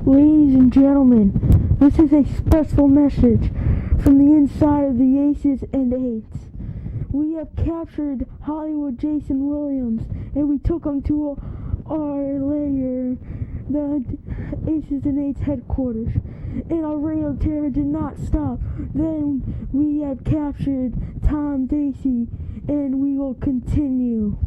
Ladies and gentlemen, this is a special message from the inside of the Aces and Eights. We have captured Hollywood Jason Williams, and we took him to our lair, the Aces and Eights headquarters. And our reign of terror did not stop. Then we have captured Tom Dacey, and we will continue.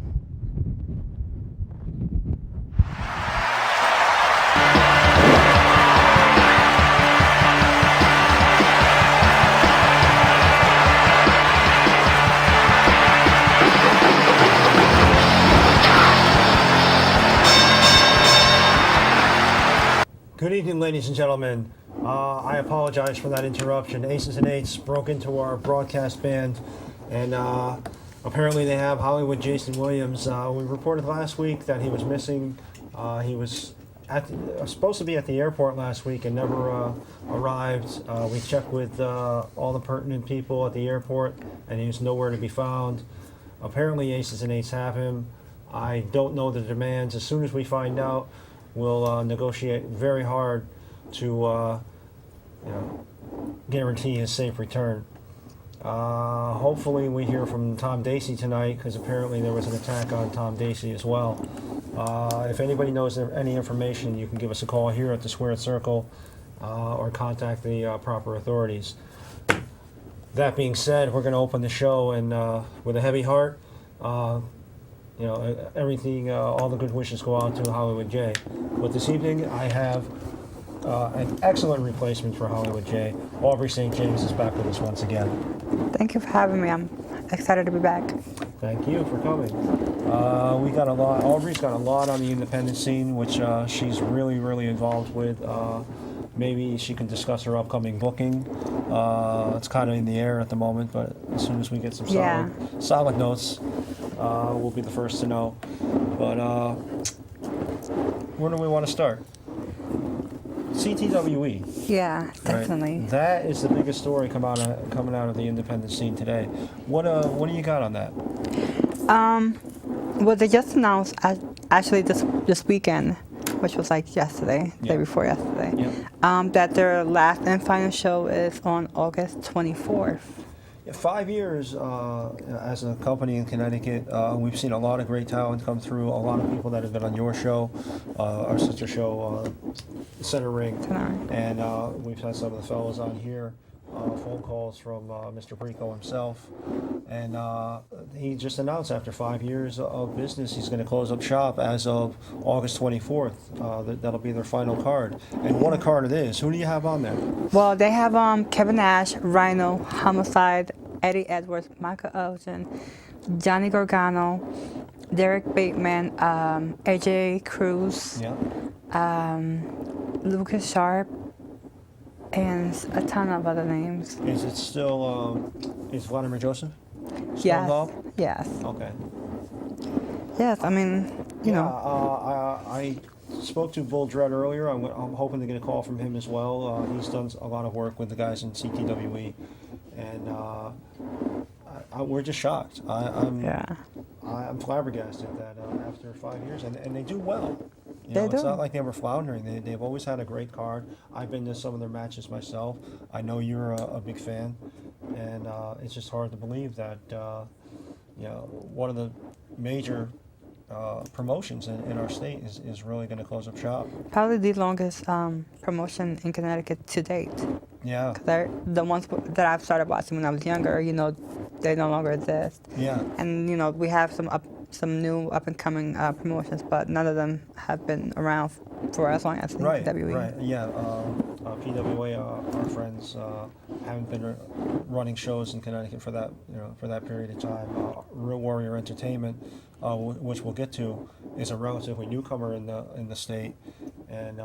Good evening, ladies and gentlemen. I apologize for that interruption. Aces and Eights broke into our broadcast band, and apparently they have Hollywood Jason Williams. We reported last week that he was missing. He was supposed to be at the airport last week and never arrived. We checked with all the pertinent people at the airport, and he was nowhere to be found. Apparently Aces and Eights have him. I don't know the demands. As soon as we find out, we'll negotiate very hard to guarantee his safe return. Hopefully we hear from Tom Dacey tonight, because apparently there was an attack on Tom Dacey as well. If anybody knows any information, you can give us a call here at the Squared Circle or contact the proper authorities. That being said, we're going to open the show and with a heavy heart. Everything, all the good wishes go out to Hollywood J. But this evening, I have an excellent replacement for Hollywood J. Aubrey St. James is back with us once again. Thank you for having me. I'm excited to be back. Thank you for coming. We got a lot. Aubrey's got a lot on the independent scene, which she's really, really involved with. Maybe she can discuss her upcoming booking. It's kind of in the air at the moment, but as soon as we get some solid notes, we'll be the first to know. But where do we want to start? CTWE. Yeah, definitely. Right? That is the biggest story coming out of the independent scene today. What do you got on that? Well, they just announced actually this weekend, which was like yesterday, the day before yesterday, that their last and final show is on August 24th. 5 years as a company in Connecticut, we've seen a lot of great talent come through, a lot of people that have been on your show, our sister show, Center Ring. And we've had some of the fellows on here, phone calls from Mr. Perico himself. And he just announced after 5 years of business, he's going to close up shop as of August 24th. That'll be their final card. And what a card it is. Who do you have on there? Well, they have Kevin Nash, Rhino, Homicide, Eddie Edwards, Michael Elgin, Johnny Gargano, Derek Bateman, AJ Cruz, Lucas Sharp, and a ton of other names. Is it still, is Vladimir Joseph still Yes. involved? Yes. Okay. Yes, I mean, you know. I spoke to Bull Dread earlier. I'm hoping to get a call from him as well. He's done a lot of work with the guys in CTWE, and we're just shocked. I'm flabbergasted that after 5 years, and they do well. It's not like they were floundering. They've always had a great card. I've been to some of their matches myself. I know you're a big fan, and it's just hard to believe that one of the major promotions in our state is really going to close up shop. Probably the longest promotion in Connecticut to date. Yeah. They're the ones that I've started watching when I was younger, they no longer exist. Yeah. And, we have some new up-and-coming promotions, but none of them have been around for as long as PWE. Right, yeah. PWA, our friends, haven't been running shows in Connecticut for that period of time. Real Warrior Entertainment, which we'll get to, is a relatively newcomer in the state, and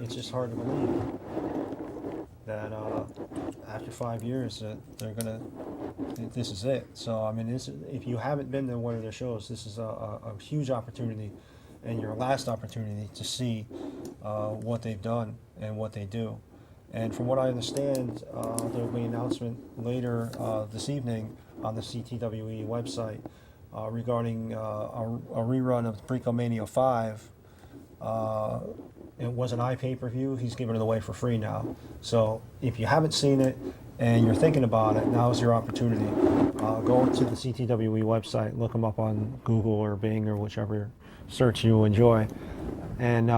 it's just hard to believe that after 5 years that this is it. So I mean, if you haven't been to one of their shows, this is a huge opportunity, and your last opportunity to see what they've done and what they do. And from what I understand, there will be an announcement later this evening on the CTWE website regarding a rerun of Precomania 5 it was an iPay-per-view. He's giving it away for free now. So if you haven't seen it and you're thinking about it, now is your opportunity. Go to the CTWE website, look them up on Google or Bing or whichever search you enjoy, and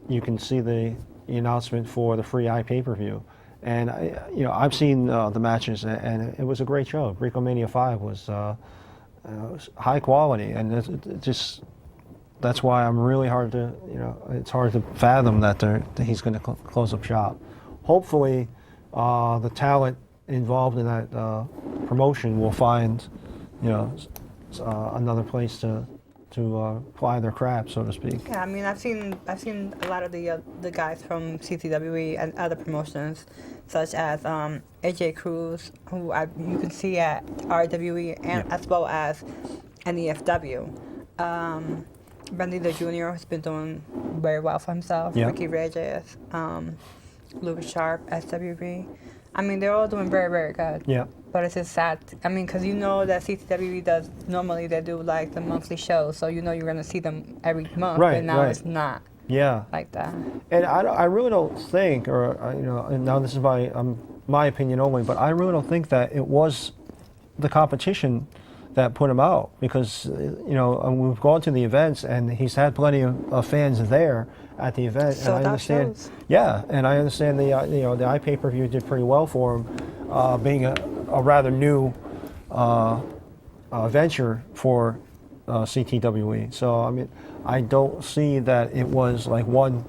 you can see the announcement for the free iPay-per-view. And I've seen the matches, and it was a great show. Greco-Mania 5 was high quality, and it just that's why I'm really hard to it's hard to fathom that he's going to close up shop. Hopefully, the talent involved in that promotion will find another place to ply their craft, so to speak. Yeah, I mean, I've seen a lot of the guys from CTWE and other promotions, such as AJ Cruz, who you can see at RWE, and as well as NEFW. Bendito Jr. has been doing very well for himself. Yeah. Ricky Reyes, Lucas Sharp, SWB. I mean, they're all doing very, very good. Yeah. But it's just sad. I mean, because that CTWE does, normally they do like the monthly shows, so you're going to see them every month. Right, but now right. it's not like that. And I really don't think, and now this is my opinion only, but I really don't think that it was the competition that put him out, because we've gone to the events and he's had plenty of fans there at the event, So and I understand. shows. Yeah, and I understand the iPay-per-view did pretty well for him, being a rather new venture for CTWE. So I mean, I don't see that it was like one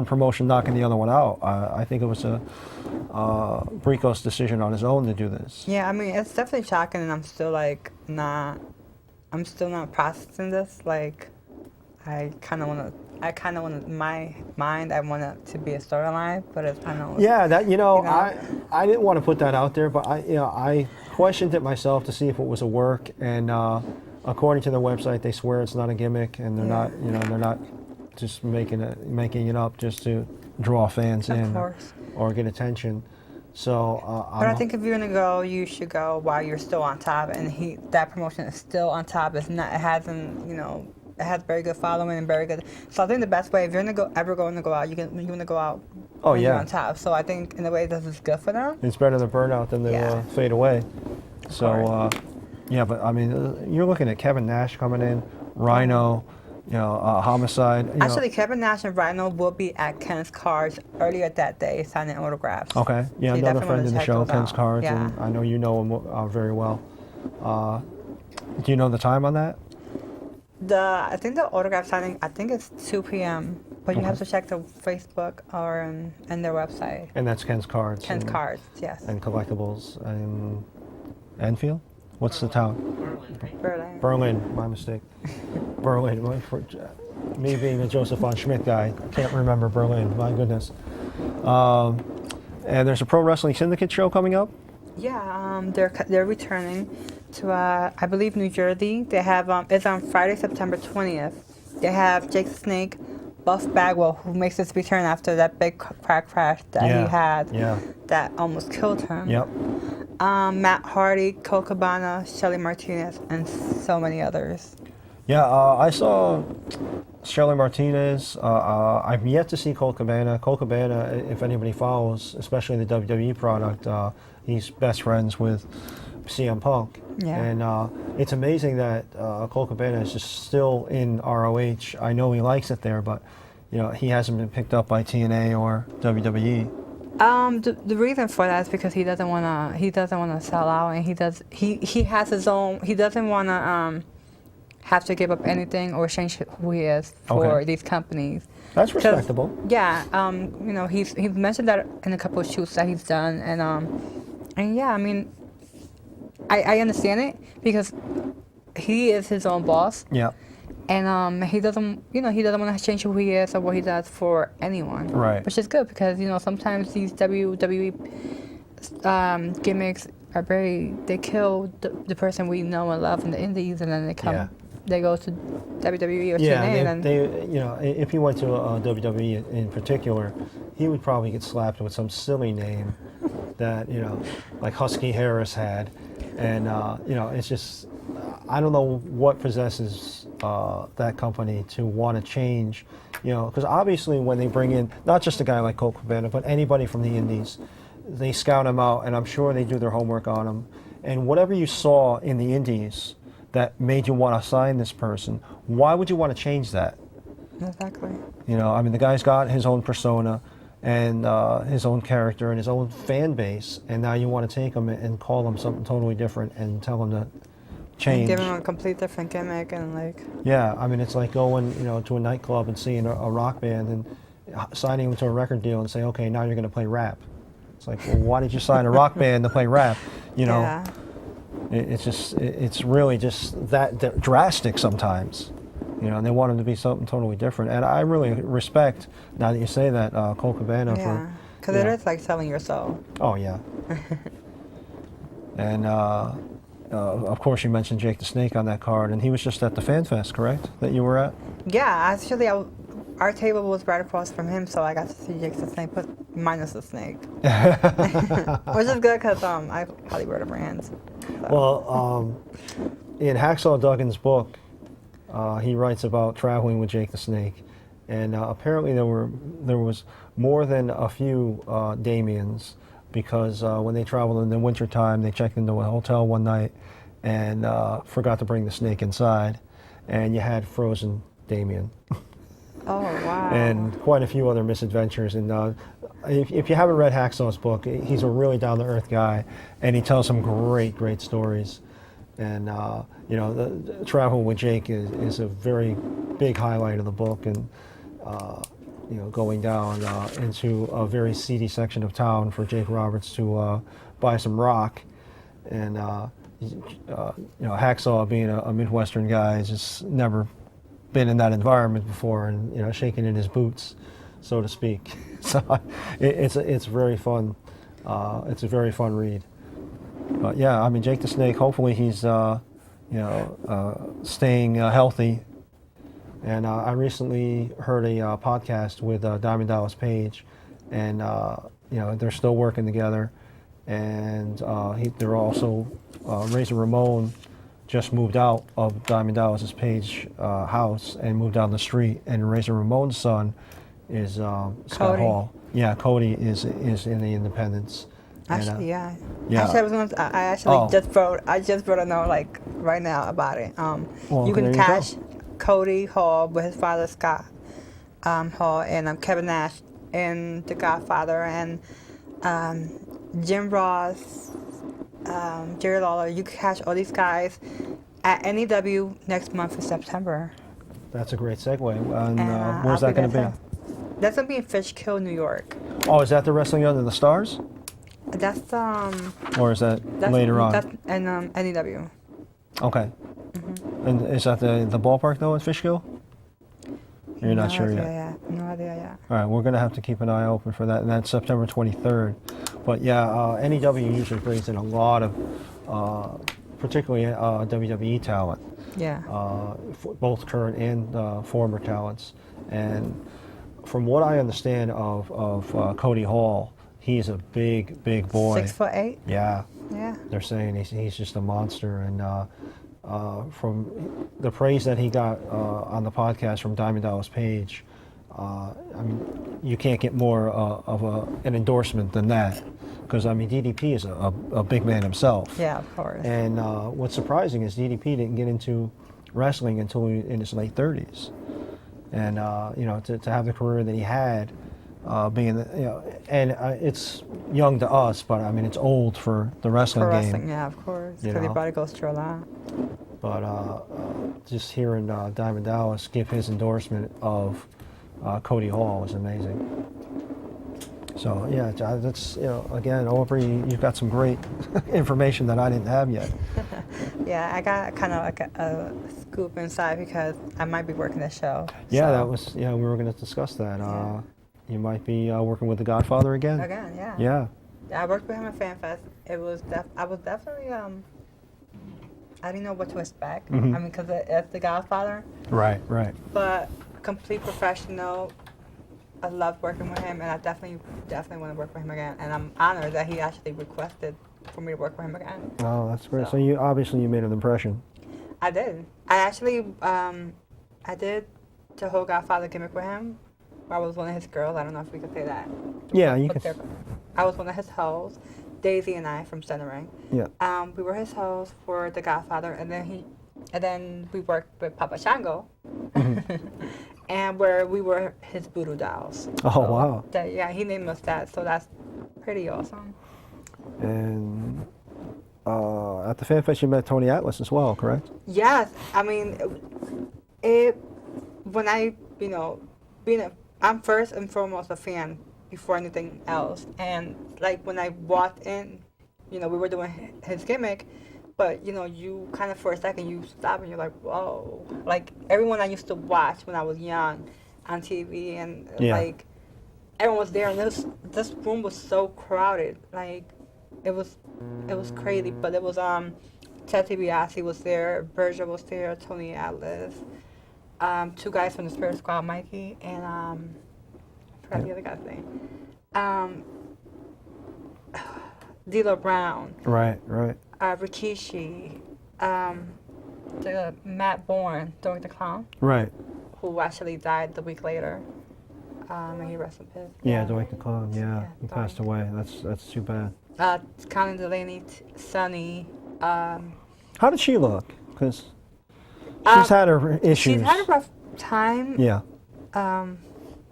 promotion knocking the other one out. I think it was Brico's decision on his own to do this. Yeah, I mean, it's definitely shocking, and I'm still not processing this. Like, I kind of want to, in my mind, I want it to be a storyline, but I know. Yeah, that I didn't want to put that out there, but I questioned it myself to see if it was a work, and according to their website, they swear it's not a gimmick, and they're not just making it up just to draw fans in or get attention. So, but I think if you're gonna go, you should go while you're still on top, and that promotion is still on top. It's not. It hasn't. It has very good following and very good. So I think the best way, if you're ever going to go out, you're gonna go out. Oh, when yeah. You're on top. So I think in a way this is good for them. It's better to burn out than to fade away. So, yeah, but I mean, you're looking at Kevin Nash coming in, Rhino, Homicide. Actually, Kevin Nash and Rhino will be at Ken's Cards earlier that day signing autographs. Okay, yeah, So another friend of the show, those Ken's out. Cards, Yeah. and I know you know him very well. Do you know the time on that? I think the autograph signing, I think it's 2 p.m. But you have to check the Facebook or and their website. And that's Ken's Cards. Ken's Cards, yes. And collectibles in Enfield? What's the town? Berlin. Berlin, my mistake. Berlin. Me being a Joseph von Schmidt guy, can't remember Berlin, my goodness. And there's a Pro Wrestling Syndicate show coming up? Yeah, they're returning to I believe New Jersey. They have it's on Friday, September 20th. They have Jake the Snake, Buff Bagwell, who makes his return after that big car crash that he had that almost killed him. Yep. Matt Hardy, Cole Cabana, Shelly Martinez, and so many others. Yeah, I saw Shelly Martinez. I've yet to see Cole Cabana. Cole Cabana, if anybody follows, especially the WWE product, he's best friends with CM Punk. Yeah. And it's amazing that Cole Cabana is just still in ROH. I know he likes it there, but he hasn't been picked up by TNA or WWE. The reason for that is because he doesn't wanna sell out, and he has his own. He doesn't wanna have to give up anything or change who he is for these companies. That's respectable. Yeah, he's mentioned that in a couple of shoots that he's done, and yeah, I mean, I understand it because he is his own boss. Yeah. And he doesn't want to change who he is or what he does for anyone. Right. Which is good because sometimes these WWE gimmicks are they kill the person we know and love in the indies, and then they go to WWE or TNA. And if he went to WWE in particular, he would probably get slapped with some silly name that like Husky Harris had, and it's just. I don't know what possesses that company to want to change, You know, because obviously when they bring in not just a guy like Colt Cabana, but anybody from the Indies, they scout him out, and I'm sure they do their homework on him. And whatever you saw in the Indies that made you want to sign this person, why would you want to change that? Exactly. You know, I mean, the guy's got his own persona and his own character and his own fan base, and now you want to take him and call him something totally different and tell him to change. And give him a complete different gimmick and like. Yeah, I mean, it's like going, you know, to a nightclub and seeing a rock band and signing him to a record deal and say, okay, now you're going to play rap. It's like, well, why did you sign a rock band to play rap? You know, Yeah. It's really just that drastic sometimes. You know, and they want him to be something totally different. And I really respect, now that you say that, Colt Cabana Yeah. Because you it know. is like selling your soul. Oh, yeah. And, of course, you mentioned Jake the Snake on that card, and he was just at the Fan Fest, correct, that you were at? Yeah, actually, our table was right across from him, so I got to see Jake the Snake, but minus the snake. Which is good because I probably wear the brands. So. Well, in Hacksaw Duggan's book, he writes about traveling with Jake the Snake, and apparently there was more than a few Damians, because when they traveled in the wintertime, they checked into a hotel one night and forgot to bring the snake inside, and you had frozen Damien. Oh, wow. And quite a few other misadventures. And if you haven't read Hacksaw's book, he's a really down-to-earth guy, and he tells some great stories. And you know, the travel with Jake is a very big highlight of the book, and you know, going down into a very seedy section of town for Jake Roberts to buy some rock, and you know, Hacksaw, being a Midwestern guy, has just never been in that environment before, and you know, shaking in his boots, so to speak. So it's very fun. It's a very fun read. But yeah, I mean, Jake the Snake, hopefully he's you know, staying healthy. And I recently heard a podcast with Diamond Dallas Page, and you know, they're still working together. And they're also Razor Ramon just moved out of Diamond Dallas Page house and moved down the street. And Razor Ramon's son is Scott Cody. Hall. Yeah, Cody is in the Independents. Actually, yeah. yeah. Actually, I actually just wrote a note like right now about it. Well, you there can you catch go. Cody Hall with his father Scott Hall, and Kevin Nash in The Godfather, and Jim Ross, Jerry Lawler. You can catch all these guys at NEW next month in September. That's a great segue. And And, where's I'll that going to there be? too. That's gonna be in Fishkill, New York. Oh, is that the Wrestling Under the Stars? That's Or is that that's later on? That's in NEW. Okay. Mm-hmm. And is that the ballpark, though, in Fishkill? You're not sure yet? Yeah, no idea yet. All right, we're going to have to keep an eye open for that, and that's September 23rd. But yeah, NEW usually brings in a lot of, particularly WWE talent, Yeah. both current and former talents. And from what I understand of Cody Hall, he's a big boy. 6'8". Yeah, Yeah. they're saying he's just a monster. And from the praise that he got on the podcast from Diamond Dallas Page, I mean, you can't get more of an endorsement than that. Because, I mean, DDP is a big man himself. Yeah, of course. And what's surprising is DDP didn't get into wrestling until in his late 30s. And, you know, to have the career that he had, being, you know, and it's young to us, but, I mean, it's old for the wrestling For game. wrestling, yeah, of course. You Because your know. body goes through a lot. But just hearing Diamond Dallas give his endorsement of Cody Hall was amazing. So yeah, that's, you know, again, Aubrey, you've got some great information that I didn't have yet. Yeah, I got kind of like a scoop inside because I might be working the show. Yeah, so. that was, yeah, we were going to discuss that. Yeah. You might be working with The Godfather again? Again, yeah. Yeah. I worked with him at FanFest. It was I was definitely I didn't know what to expect. Mhm. I mean, because it's The Godfather, Right. but complete professional. I loved working with him, and I definitely want to work with him again. And I'm honored that he actually requested for me to work with him again. Oh, that's great. So- So you obviously you made an impression. I did. I actually I did the whole Godfather gimmick with him. I was one of his girls. I don't know if we could say that. Yeah, you But can. I was one of his hoes. Daisy and I from Centering. Yeah. We were his hosts for The Godfather, and then we worked with Papa Shango, and where we were his voodoo dolls. Oh, So wow. yeah, he named us that, so that's pretty awesome. And at the Fan Fest, you met Tony Atlas as well, correct? Yes, I mean, when I, I'm first and foremost a fan before anything else. And like when I walked in, we were doing his gimmick, but you kind of for a second you stop and you're like, whoa. Like everyone I used to watch when I was young on TV, and like everyone was there, and this room was so crowded. Like it was crazy, but it was Ted DiBiase was there, Berger was there, Tony Atlas, two guys from the Spirit Squad, Mikey, and I forgot the other guy's name. D'Lo Brown. Right. Rikishi. The Matt Bourne, Doink the Clown. Right. Who actually died the week later. And he rest in peace. Yeah, Dwight the Clown. Yeah, he Doink. passed away. That's too bad. Connie Delaney, Sonny. How did she look? Because she's had her issues. She's had a rough time. Yeah.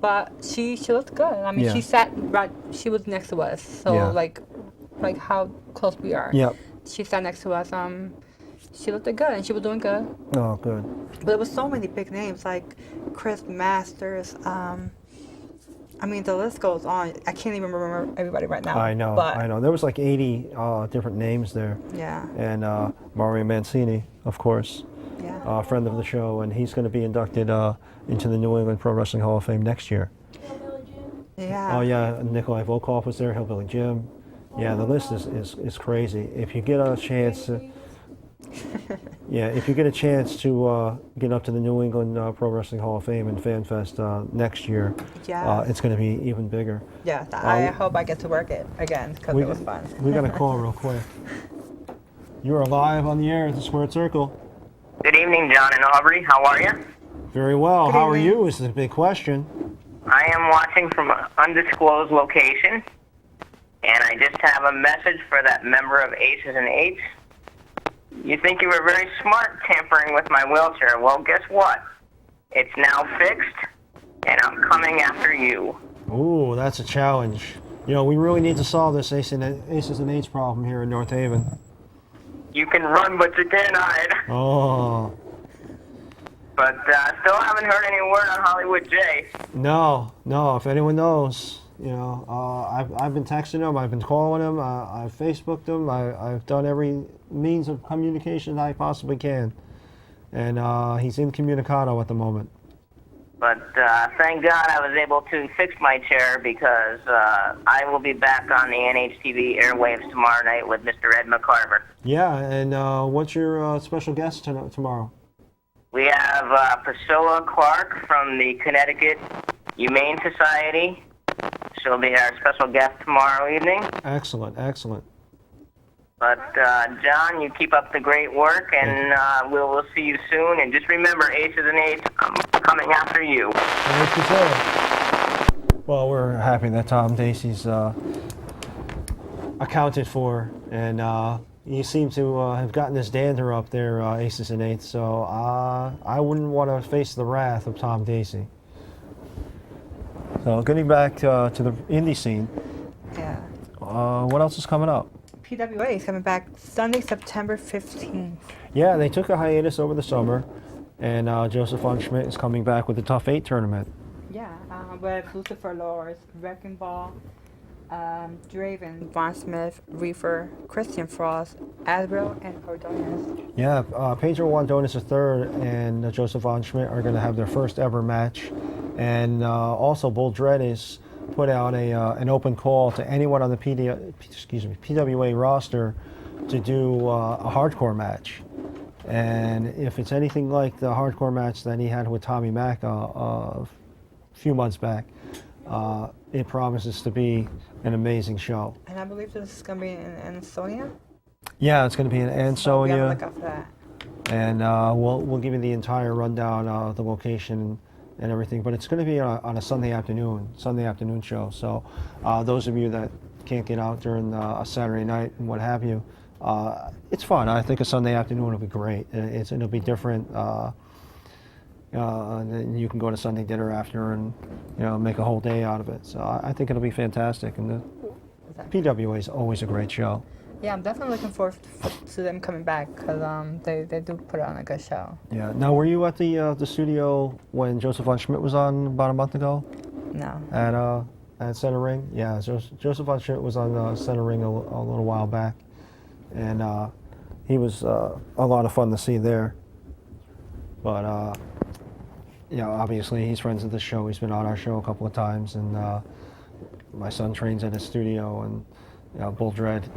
But she looked good. I mean, Yeah. she sat right. She was next to us, so Yeah. like how close we are. Yep. She sat next to us. She looked good, and she was doing good. Oh, good. But there was so many big names like Chris Masters. I mean, the list goes on. I can't even remember everybody right now. I know. But There was like 80 different names there. yeah, And Mario Mancini, of course, yeah. friend of the show, and he's going to be inducted into the New England Pro Wrestling Hall of Fame next year. Yeah. Oh yeah, Nikolai Volkov was there, Hillbilly Jim. Yeah, the list is crazy. If you get a chance, if you get a chance to get up to the New England Pro Wrestling Hall of Fame and Fan Fest next year, Yeah. it's going to be even bigger. Yeah, I hope I get to work it again because it was fun. We got a call real quick. You are live on the air at the Squared Circle. Good evening, John and Aubrey. How are you? Very well. Good How are evening. you is the big question. I am watching from an undisclosed location, and I just have a message for that member of Aces and Eights. You think you were very smart tampering with my wheelchair. Well, guess what? It's now fixed, and I'm coming after you. Ooh, that's a challenge. We really need to solve this Aces and Eights problem here in North Haven. You can run, but you can't hide. Oh. But still haven't heard any word on Hollywood J. No. If anyone knows, I've been texting him, I've been calling him, I've Facebooked him, I've done every means of communication I possibly can, and he's incommunicado at the moment. But thank God I was able to fix my chair because I will be back on the NHTV airwaves tomorrow night with Mr. Ed McCarver. Yeah, and what's your special guest tomorrow? We have Priscilla Clark from the Connecticut Humane Society. She'll be our special guest tomorrow evening. Excellent. But, John, you keep up the great work, and we'll see you soon. And just remember, Aces and Eights, I'm coming after you. Thank you, sir. Well, we're happy that Tom Dacey's accounted for, and you seem to have gotten this dander up there, Aces and Eights, so I wouldn't want to face the wrath of Tom Dacey. So getting back to the indie scene, Yeah. what else is coming up? PWA is coming back Sunday, September 15th. Yeah, they took a hiatus over the summer, and Joseph Von Schmidt is coming back with the Tough 8 tournament. Yeah, with Lucifer Lords, Wrecking Ball, Draven, Von Smith, Reefer, Christian Frost, Asriel, and Ordonez. Yeah, Pedro Wandonis III and Joseph Von Schmidt are going to have their first ever match, and also Bull Dread has put out an open call to anyone on the PWA roster to do a hardcore match. And if it's anything like the hardcore match that he had with Tommy Mack a few months back, it promises to be an amazing show. And I believe this is going to be in Ansonia. Yeah, it's going to be in So be on the Ansonia, lookout for that. and we'll give you the entire rundown of the location and everything. But it's going to be on a Sunday afternoon show. So those of you that can't get out during a Saturday night and what have you, it's fun. I think a Sunday afternoon will be great. It'll be different. And then you can go to Sunday dinner after and make a whole day out of it. So I think it'll be fantastic. And the PWA is always a great show. Yeah, I'm definitely looking forward to them coming back because they do put on a good show. Yeah. Now, were you at the studio when Joseph von Schmidt was on about a month ago? No. At Center Ring? Yeah, Joseph von Schmidt was on Center Ring a little while back, and he was a lot of fun to see there. But obviously he's friends with the show. He's been on our show a couple of times, and my son trains at his studio, and Bull Dread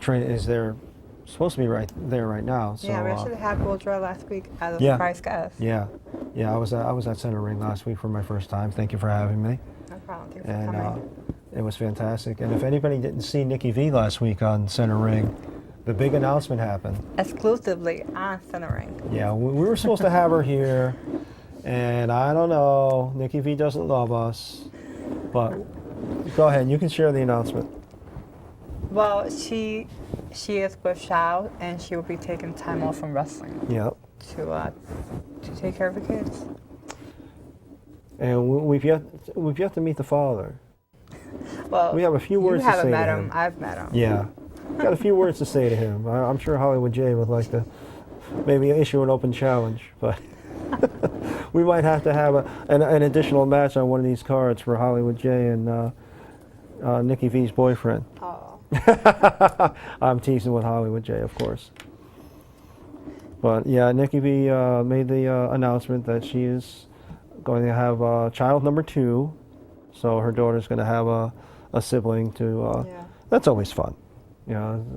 is there, supposed to be right there right now. So, yeah, we actually had Bull Dread last week as a surprise guest. Yeah, I was at Center Ring last week for my first time. Thank you for having me. No problem. Thanks for coming. It was fantastic. And if anybody didn't see Nikki V last week on Center Ring, the big announcement happened. Exclusively on Center Ring. Yeah, we were supposed to have her here, and I don't know, Nikki V doesn't love us, but go ahead, you can share the announcement. Well, she is with child, and she will be taking time off from wrestling. Yep. To take care of the kids. And we've yet to meet the father. Well, we have a few words to say to him. You haven't met him. I've met him. Yeah. Got a few words to say to him. I'm sure Hollywood J would like to maybe issue an open challenge, but we might have to have an additional match on one of these cards for Hollywood J and Nikki V's boyfriend. Oh. I'm teasing with Hollywood J, of course. But yeah, Nikki V made the announcement that she is going to have child number 2, so her daughter's going to have a sibling to. That's always fun.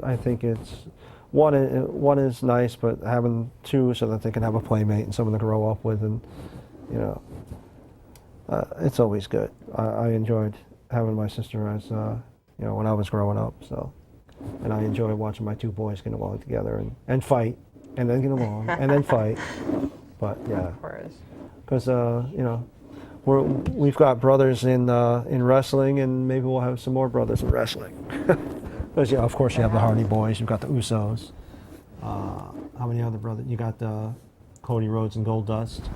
I think it's one is nice, but having 2 so that they can have a playmate and someone to grow up with, and it's always good. I enjoyed having my sister as when I was growing up. So, and I enjoy watching my 2 boys get along together and fight, and then get along and then fight. But yeah, because we've got brothers in wrestling, and maybe we'll have some more brothers in wrestling. Because of course you have the Hardy Boys, you've got the Usos. How many other brothers? You got Cody Rhodes and Goldust.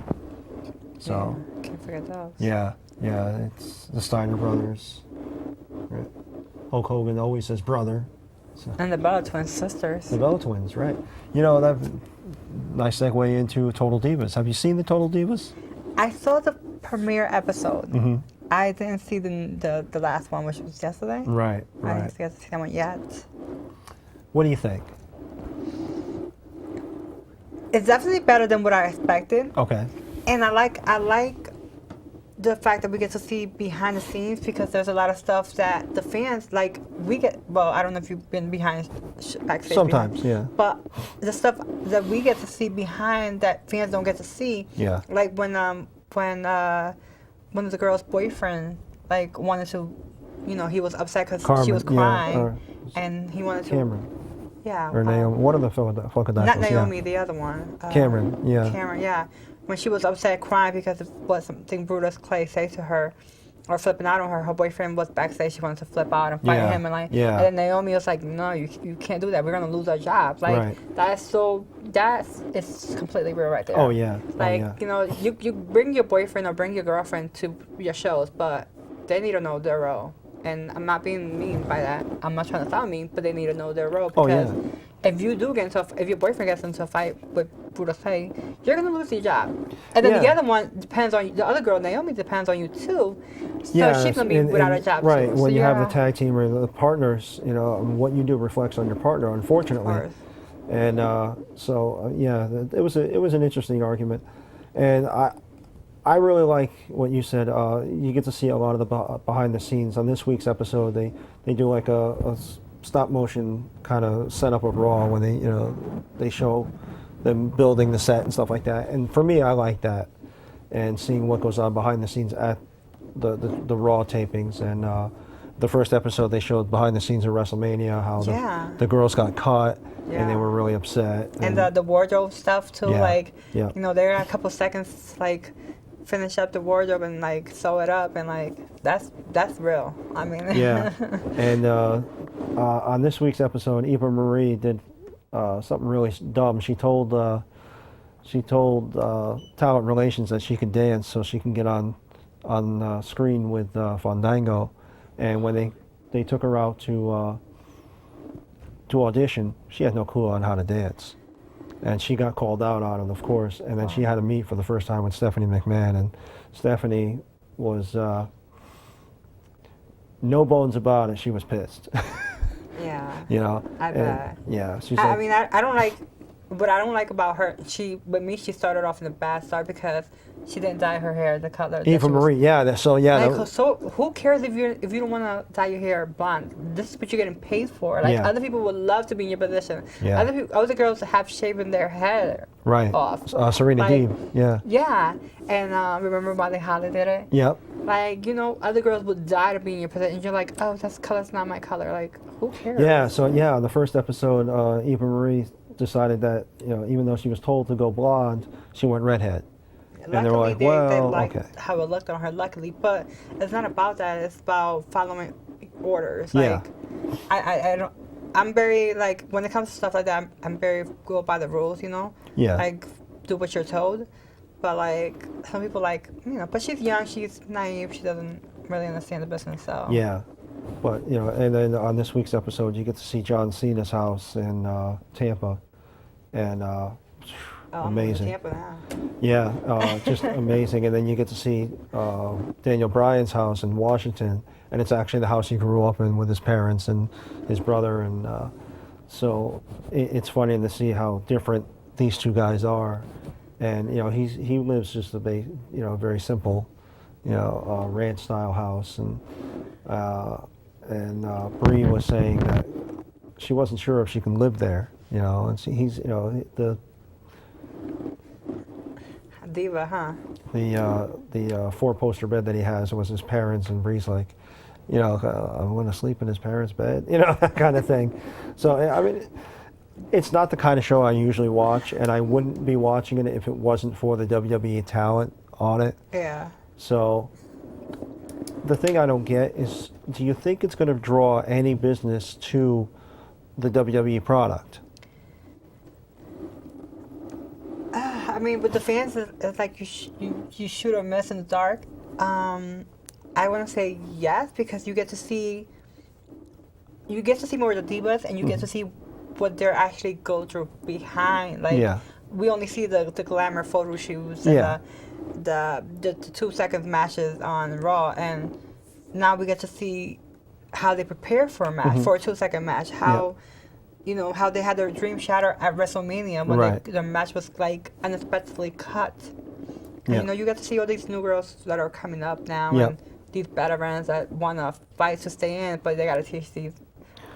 So can't forget those. Yeah, it's the Steiner brothers. Right. Hulk Hogan always says brother. So. And the Bella Twins sisters. The Bella Twins, right? That nice segue into Total Divas. Have you seen the Total Divas? I saw the premiere episode. Mm-hmm. I didn't see the last one, which was yesterday. Right. I didn't get to see that one yet. What do you think? It's definitely better than what I expected. Okay. And I like the fact that we get to see behind the scenes, because there's a lot of stuff that the fans we get. Well, I don't know if you've been behind backstage. Sometimes, behind, yeah. But the stuff that we get to see behind that fans don't get to see. Yeah. Like when one of the girls' boyfriend wanted to, he was upset because she was crying, and he wanted to. Cameron. Yeah. Or Naomi. One of the Funkadactyls. Not Naomi, the other one. Cameron. Yeah. Cameron. Yeah. When she was upset, crying because of what something Brutus Clay said to her, or flipping out on her. Her boyfriend was backstage. She wanted to flip out and fight him, and and then Naomi was like, "No, you can't do that. We're gonna lose our jobs." That's completely real right there. Oh yeah. You bring your boyfriend or bring your girlfriend to your shows, but they need to know their role. And I'm not being mean by that. I'm not trying to sound mean, but they need to know their role, because if your boyfriend gets into a fight with Brutus Clay, you're gonna lose your job. And then the other one depends on the other girl, Naomi, depends on you too. So she's gonna be without a job. Right. Too. When you have the tag team or the partners, what you do reflects on your partner, unfortunately. And it was an interesting argument, and I really like what you said. You get to see a lot of the behind the scenes. On this week's episode, they do like a stop motion kind of setup of Raw when they show them building the set and stuff like that. And for me, I like that, and seeing what goes on behind the scenes at the Raw tapings. And the first episode, they showed behind the scenes of WrestleMania, how the girls got caught and they were really upset. And the wardrobe stuff too. There are a couple seconds finish up the wardrobe and like sew it up, and like that's real. I mean. Yeah. And on this week's episode, Eva Marie did something really dumb. She told talent relations that she could dance so she can get on screen with Fandango, and when they took her out to audition, she had no clue on how to dance, and she got called out on it, of course. And then she had to meet for the first time with Stephanie McMahon, and Stephanie was no bones about it. She was pissed. Yeah. You know. I bet. Yeah. She's I like, mean, I don't like. What I don't like about her, she started off in a bad start because she didn't dye her hair the color. Eva Marie, yeah. So yeah. Like, so who cares if you don't want to dye your hair blonde? This is what you're getting paid for. Like, other people would love to be in your position. Yeah. Other girls have shaven their hair off. Serena like, Deeb, yeah. Yeah, and remember Molly Holly did it? Yep. Like, other girls would die to be in your position. You're like, oh, that color's not my color. Like, who cares? Yeah. So yeah, the first episode, Eva Marie decided that even though she was told to go blonde, she went redhead. Luckily, and they were like, they liked okay, how it looked on her, luckily. But it's not about that. It's about following orders. Yeah. Like, I don't. I'm very, like, when it comes to stuff like that, I'm very go by the rules, Yeah. Like, do what you're told. But, like, some people, like, but she's young, she's naive, she doesn't really understand the business, so. Yeah. But, and then on this week's episode, you get to see John Cena's house in Tampa. And amazing. I'm in Tampa now. Yeah, just amazing. And then you get to see Daniel Bryan's house in Washington. And it's actually the house he grew up in with his parents and his brother. And so it's funny to see how different these two guys are. And, he lives just a very simple, ranch style house. And Bree was saying that she wasn't sure if she can live there, and he's, the diva, huh? The four-poster bed that he has was his parents, and Bree's like, I'm going to sleep in his parents' bed, that kind of thing. So, I mean, it's not the kind of show I usually watch, and I wouldn't be watching it if it wasn't for the WWE talent on it. Yeah. So, the thing I don't get is, do you think it's going to draw any business to the WWE product? I mean, with the fans, it's like you shoot or miss in the dark. I want to say yes, because you get to see more of the divas, and you get to see what they're actually go through behind. Like, we only see the glamour photo shoots and the 2 seconds matches on Raw, and now we get to see how they prepare for a match, for a 2 second match. How how they had their dream shatter at WrestleMania when their match was like unexpectedly cut. And, you get to see all these new girls that are coming up now, and these veterans that want to fight to stay in, but they got to teach these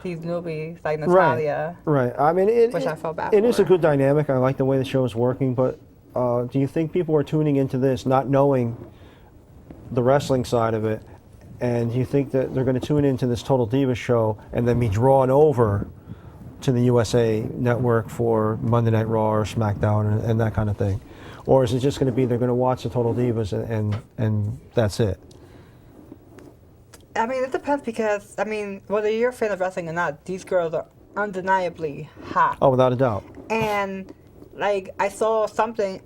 newbies like Natalia. Right. I mean, which I felt bad it for. is a good dynamic. I like the way the show is working, but do you think people are tuning into this not knowing the wrestling side of it, and do you think that they're going to tune into this Total Divas show and then be drawn over to the USA Network for Monday Night Raw or SmackDown and that kind of thing? Or is it just going to be they're going to watch the Total Divas and that's it? I mean, it depends, because, I mean, whether you're a fan of wrestling or not, these girls are undeniably hot. Oh, without a doubt. And, like, I saw something,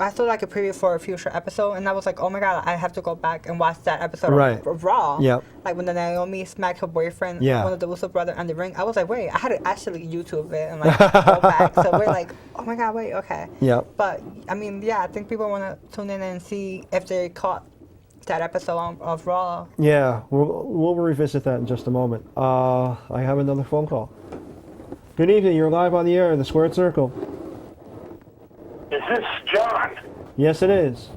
I saw like a preview for a future episode, and I was like, oh my god, I have to go back and watch that episode of Raw. Yep. Like when the Naomi smacked her boyfriend, one of the Uso brothers, on the ring. I was like, wait, I had to actually YouTube it and like go back. So we're like, oh my god, wait, okay. Yep. But I mean, yeah, I think people want to tune in and see if they caught that episode of Raw. Yeah, we'll revisit that in just a moment. I have another phone call. Good evening. You're live on the air in the Squared Circle. Is this John? Yes, it is.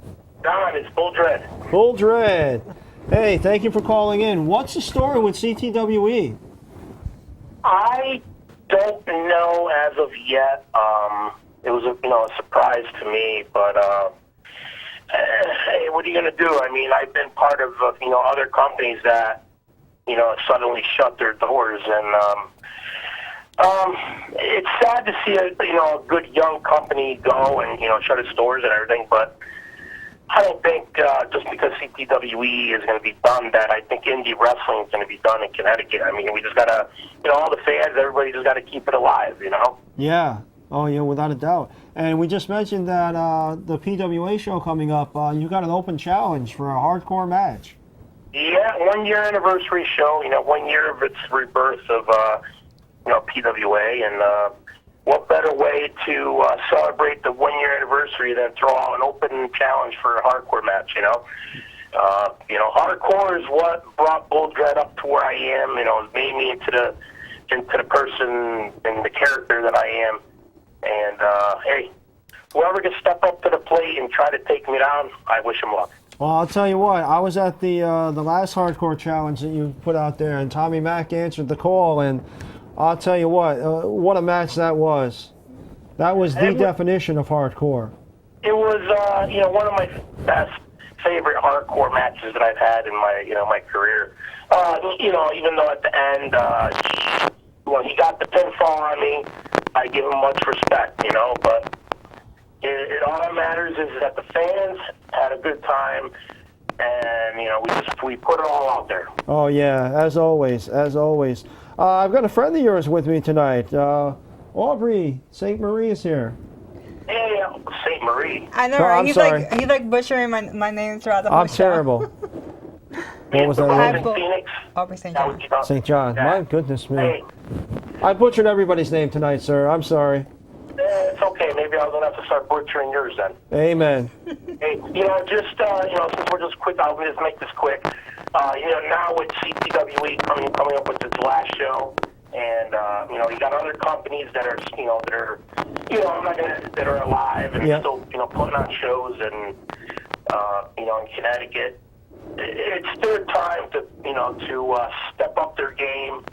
John, it's Bull Dread. Bull Dread. Hey, thank you for calling in. What's the story with CTWE? I don't know as of yet. It was a surprise to me, but hey, what are you going to do? I mean, I've been part of other companies that suddenly shut their doors, and it's sad to see a good young company go and shut its doors and everything, but I don't think just because CPWE is going to be done that I think indie wrestling is going to be done in Connecticut. I mean, we just got to, all the fans, everybody just got to keep it alive, Yeah. Oh, yeah, without a doubt. And we just mentioned that the PWA show coming up, you got an open challenge for a hardcore match. Yeah, 1 year anniversary show, 1 year of its rebirth of, PWA, and what better way to celebrate the 1 year anniversary than throw out an open challenge for a hardcore match, hardcore is what brought Bull Dread up to where I am, it made me into the person and the character that I am. And, hey, whoever can step up to the plate and try to take me down, I wish him luck. Well, I'll tell you what, I was at the last hardcore challenge that you put out there, and Tommy Mack answered the call, and I'll tell you what a match that was. That was the definition of hardcore. It was, one of my best favorite hardcore matches that I've had in my, my career. Even though at the end, he got the pinfall on me, I give him much respect, but it all that matters is that the fans had a good time, and, we put it all out there. Oh, yeah, as always, as always. I've got a friend of yours with me tonight. Aubrey St. Marie is here. Hey, St. Marie. I know, No, right? I'm He's sorry. like butchering my name throughout the whole I'm show. terrible. What was that? Hi, name? Bo- Phoenix. Aubrey St. John. St. John. Yeah. My goodness me. Hey, I butchered everybody's name tonight, sir. I'm sorry. it's okay. Maybe I was going to have to start butchering yours then. Amen. Hey, since we're just quick, I'll just make this quick. Now with CPWE coming up with its last show, and you got other companies that are, that are alive and still, putting on shows and, in Connecticut. It's their time to, to step up their game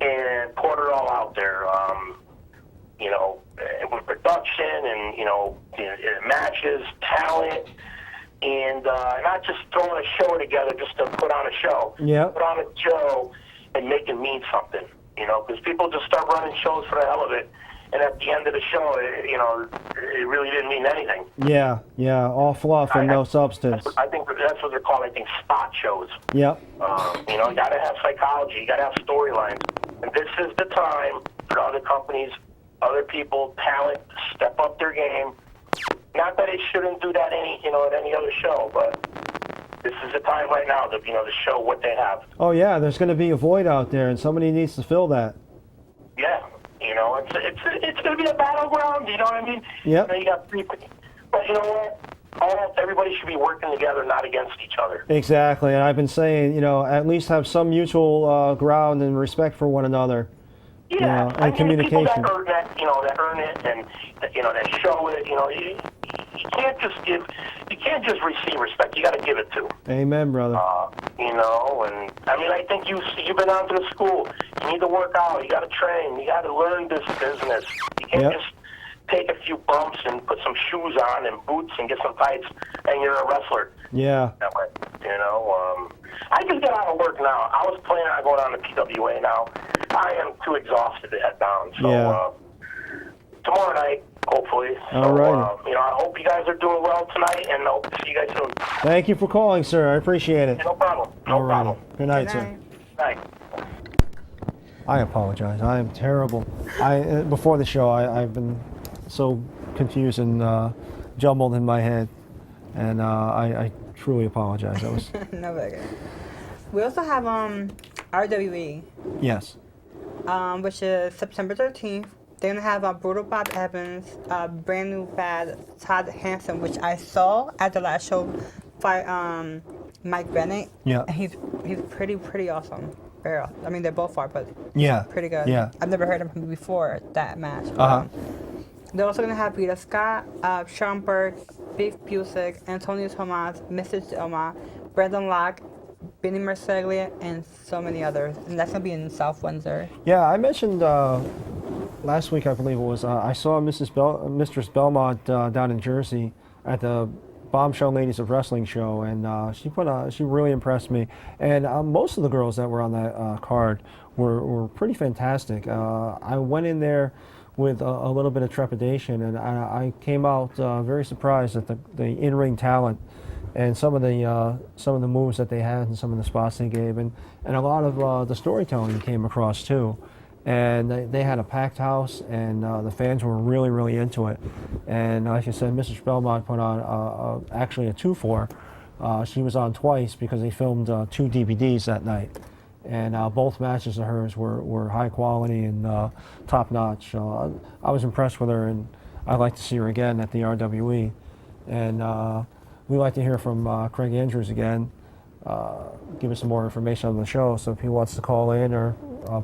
and put it all out there. With production and matches, talent, and not just throwing a show together just to put on a show. Yeah. Put on a show and make it mean something. Because people just start running shows for the hell of it, and at the end of the show, it really didn't mean anything. Yeah, all fluff and no substance. I think that's what they're called. I think spot shows. Yep. You got to have psychology. You got to have storylines. And this is the time for other companies, other people, talent, to step up their game. Not that it shouldn't do that at any other show, but this is the time right now to to show what they have. Oh yeah, there's going to be a void out there, and somebody needs to fill that. Yeah, it's going to be a battleground. You know what I mean? Yep. You got three, but you know what? Everybody should be working together, not against each other. Exactly, and I've been saying, at least have some mutual ground and respect for one another. Yeah, and communication. People that earn that earn it, and that show it. You can't just receive respect. You got to give it too. Amen, brother. And I think you've been out to the school. You need to work out. You got to train. You got to learn this business. You can't just take a few bumps and put some shoes on and boots and get some tights, and you're a wrestler. Yeah. That way, I just get out of work now. I was planning on going on to PWA now. I am too exhausted to head down. So tomorrow night, hopefully. All right. I hope you guys are doing well tonight, and I hope to see you guys soon. Thank you for calling, sir. I appreciate it. No problem. No problem. Good night, sir. Night. I apologize. I am terrible. Before the show, I've been so confused and jumbled in my head, and I truly apologize. That was No bigger. We also have RWE. yes. Which is September 13th. They're gonna have Brutal Bob Evans, brand new bad Todd Hanson, which I saw at the last show, fight Mike Bennett. Yeah. And he's pretty awesome. Very awesome. I mean, they both are, but Yeah. pretty good. Yeah. I've never heard of him before that match. They're also gonna have Rita Scott, Sean Burke, Beef Busick, Antonio Tomas, Mrs. Elma, Brendan Locke, Benny Marseglia, and so many others. And that's gonna be in South Windsor. Yeah, I mentioned last week, I believe it was, I saw Mistress Belmont down in Jersey at the Bombshell Ladies of Wrestling show, and she really impressed me. And most of the girls that were on that card were pretty fantastic. I went in there with a little bit of trepidation, and I came out very surprised at the in-ring talent and some of the moves that they had and some of the spots they gave, and a lot of the storytelling came across too. And they had a packed house, and the fans were really into it. And like I said, Mrs. Belmont put on actually a 2-4. She was on twice because they filmed 2 DVDs that night. And both matches of hers were high quality and top notch. I was impressed with her, and I'd like to see her again at the RWE. And we'd like to hear from Craig Andrews again. Give us some more information on the show. So if he wants to call in or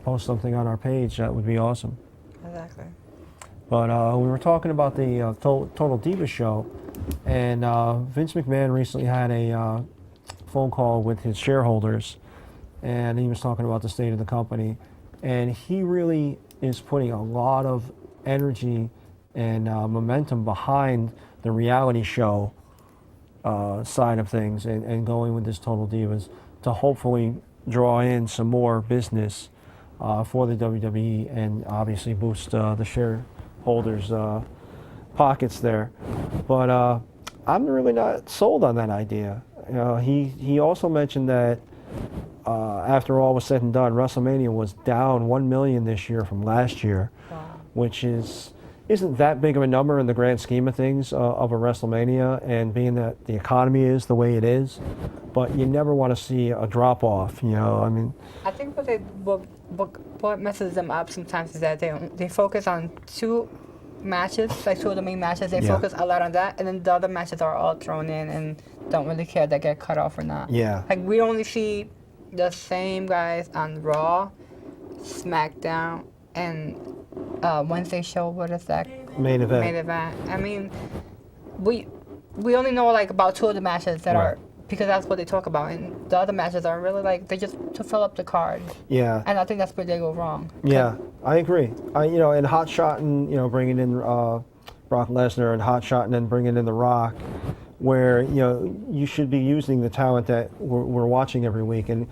post something on our page, that would be awesome. Exactly. But we were talking about the Total Divas show, and Vince McMahon recently had a phone call with his shareholders, and he was talking about the state of the company, and he really is putting a lot of energy and momentum behind the reality show side of things, and going with this Total Divas to hopefully draw in some more business for the WWE and obviously boost the shareholders' pockets there. But I'm really not sold on that idea. He also mentioned that after all was said and done, WrestleMania was down 1 million this year from last year, which isn't that big of a number in the grand scheme of things of a WrestleMania, and being that the economy is the way it is, but you never want to see a drop off, I mean. I think what messes them up sometimes is that they focus on 2 matches, like 2 of the main matches. They focus a lot on that, and then the other matches are all thrown in and don't really care if they get cut off or not. Yeah. Like, we only see the same guys on Raw, SmackDown, and Wednesday show. What is that? Main event. Main event. I mean, we only know like about 2 of the matches that are, because that's what they talk about, and the other matches are really like they just to fill up the card. Yeah. And I think that's where they go wrong. Yeah, I agree. And hot shotting, bringing in Brock Lesnar, and hot shotting and bringing in The Rock, where you should be using the talent that we're watching every week. And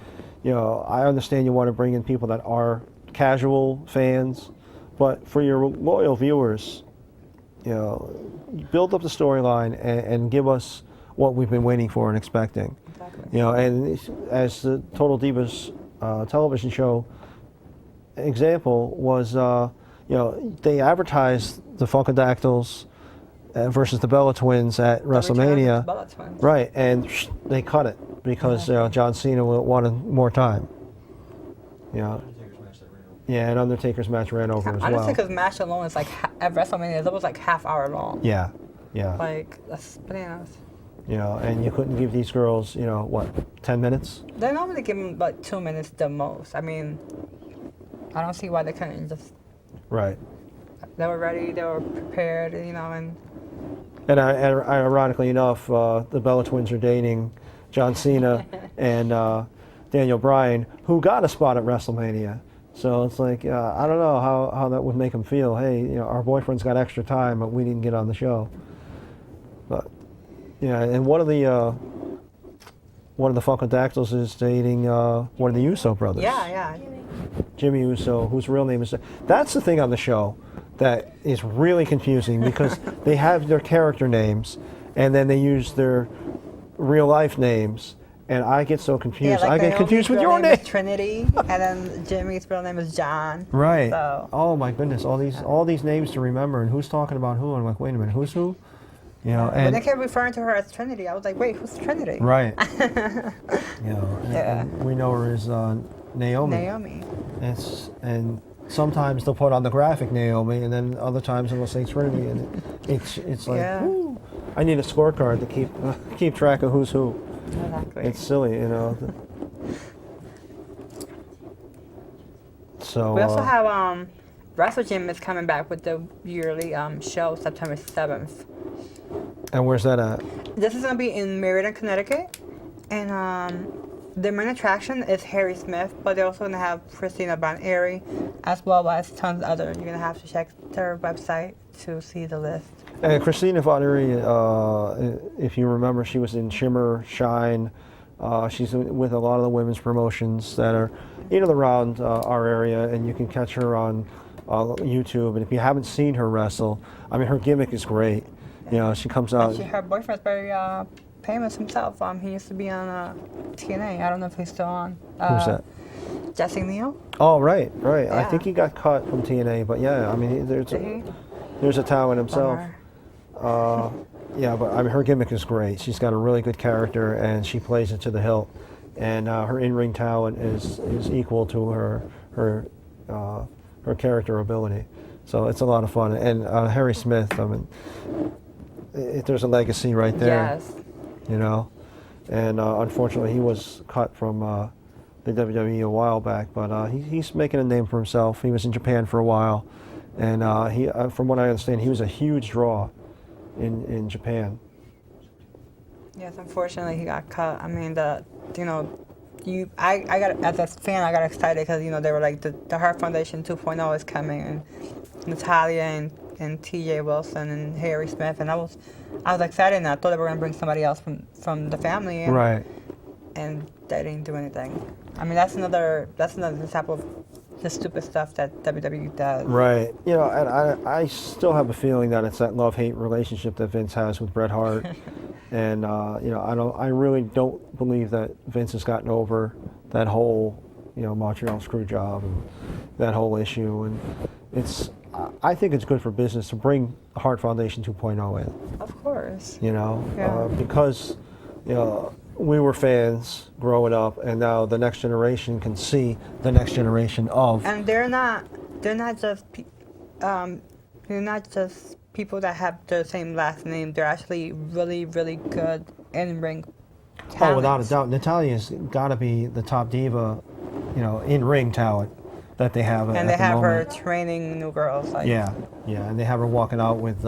I understand you want to bring in people that are casual fans, but for your loyal viewers, build up the storyline and give us what we've been waiting for and expecting. Exactly. And as the Total Divas television show example was, they advertised the Funkadactyls versus the Bella Twins at WrestleMania. Bella Twins. Right, and they cut it because John Cena wanted more time. Yeah, and Undertaker's match ran over as well. Undertaker's match alone is like at WrestleMania. It was like half hour long. Yeah. Like, that's bananas. And you couldn't give these girls, 10 minutes? They normally give them about 2 minutes the most. I mean, I don't see why they couldn't just. Right. They were ready. They were prepared. And ironically enough, the Bella Twins are dating John Cena and Daniel Bryan, who got a spot at WrestleMania. So it's like, I don't know how that would make them feel. Hey, our boyfriend's got extra time, but we didn't get on the show. But yeah, and one of the Funkadactyls is dating one of the Uso brothers. Yeah. Jimmy Uso, whose real name is. That's the thing on the show that is really confusing, because they have their character names and then they use their real life names, and I get so confused. Yeah, like I get confused with your name. Trinity, and then Jimmy's real name is John. Right. So. Oh my goodness, all these names to remember, and who's talking about who? And I'm like, wait a minute, who's who? And when they kept referring to her as Trinity, I was like, wait, who's Trinity? Right. And we know her as Naomi. And sometimes they'll put on the graphic Naomi, and then other times it'll say Trinity, and it's like, ooh, I need a scorecard to keep track of who's who. Exactly. It's silly, So we also have Wrestle Gym is coming back with the yearly show September 7th. And where's that at? This is going to be in Meriden, Connecticut, and the main attraction is Harry Smith, but they're also going to have Christina Von Eerie, as well as tons of other. You're going to have to check their website to see the list. And Christina Von Eerie, if you remember, she was in Shimmer, Shine. She's with a lot of the women's promotions that are in and around our area, and you can catch her on YouTube. And if you haven't seen her wrestle, I mean, her gimmick is great. She comes out. Her boyfriend's very famous himself. He used to be on TNA. I don't know if he's still on. Who's that? Jesse Neal. Oh, right. I Yeah. think he got cut from TNA, but yeah, I mean, there's a talent himself. Yeah, but I mean, her gimmick is great. She's got a really good character, and she plays it to the hilt. And her in-ring talent is equal to her character ability. So it's a lot of fun. And Harry Smith, I mean, there's a legacy right there. Yes. You know, and unfortunately he was cut from the WWE a while back, but he's making a name for himself. He was in Japan for a while, and he, from what I understand, he was a huge draw in Japan. Yes, unfortunately he got cut. I mean, I got, as a fan, I got excited because, they were like, the Heart Foundation 2.0 is coming, and Natalia and TJ Wilson and Harry Smith, and I was excited, and I thought they were going to bring somebody else from the family. Right. And they didn't do anything. I mean, that's another example of the stupid stuff that WWE does. Right. And I still have a feeling that it's that love-hate relationship that Vince has with Bret Hart. And I really don't believe that Vince has gotten over that whole, Montreal screw job and that whole issue. And I think it's good for business to bring the Hart Foundation 2.0 in. Of course. Yeah. Because, we were fans growing up, and now the next generation can see the next generation of. And they're not just people that have the same last name. They're actually really, really good in-ring talent. Oh, without a doubt, Natalia's got to be the top diva, in-ring talent that they have. And they have her training new girls. Like yeah, and they have her walking out with